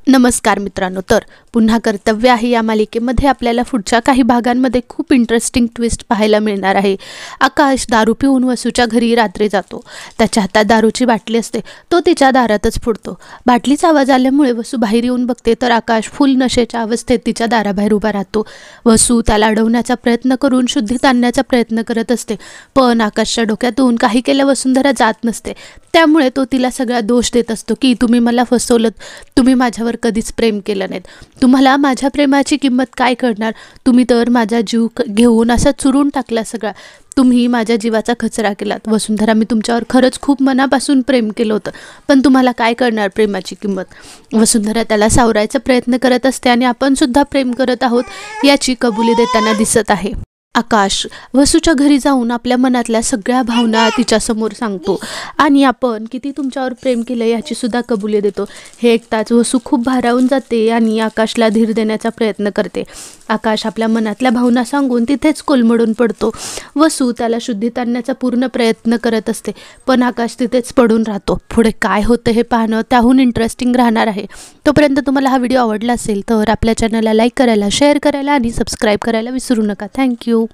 नमस्कार मित्रांनो, तर पुन्हा कर्तव्य आहे या मालिकेमध्ये आपल्याला पुढच्या काही भागांमध्ये खूप इंटरेस्टिंग ट्विस्ट पाहायला मिळणार आहे। आकाश दारू पिऊन वसूच्या घरी रात्री जातो। त्याच्या हातात दारूची बाटली असते, तो तिच्या दारातच फोडतो। बाटलीचा आवाज आल्यामुळे वसू बाहेर येऊन बघते तर आकाश फुल नशेच्या अवस्थेत तिच्या दाराबाहेर उभा राहतो। वसू त्याला अडवण्याचा प्रयत्न करून शुद्धीत आणण्याचा प्रयत्न करत असते, पण आकाशच्या डोक्यातून काही केल्या वसुंधरा जात नसते। त्यामुळे तो तिला सगळा दोष देत असतो की तुम्ही मला फसवलं, तुम्ही माझ्यावर कधीच प्रेम केलं नाहीत, तुम्हाला माझ्या प्रेमाची किंमत काय कळणार, तुम्ही तर माझा जीव घेऊन असा चुरून टाकला सगळा, तुम्ही माझ्या जीवाचा कचरा केलात। वसुंधरा, मी तुमच्यावर खरंच खूप मनापासून प्रेम केलं होतं, पण तुम्हाला काय कळणार प्रेमाची किंमत। वसुंधरा त्याला सावरायचा प्रयत्न करत असते आणि आपण सुद्धा प्रेम करत आहोत याची कबुली देताना दिसत आहे। आकाश वसूच्या घरी जाऊन आपल्या मनातल्या सगळ्या भावना तिच्यासमोर सांगतो आणि आपण किती तुमच्यावर प्रेम केलं याची सुद्धा कबुली देतो। हे ऐकताच वसू खूप भारावून जाते आणि आकाशला धीर देण्याचा प्रयत्न करते। आकाश आपल्या मनातल्या भावना सांगून तिथेच कोलमडून पडतो। वसू त्याला शुद्धीत आणण्याचा पूर्ण प्रयत्न करत असते, पण आकाश तिथेच पडून राहतो। पुढे काय होतं हे पाहणं त्याहून इंटरेस्टिंग राहणार आहे। तोपर्यंत तुम्हाला हा व्हिडिओ आवडला असेल तर आपल्या चॅनलला लाईक करायला, शेअर करायला आणि सबस्क्राईब करायला विसरू नका। थँक्यू।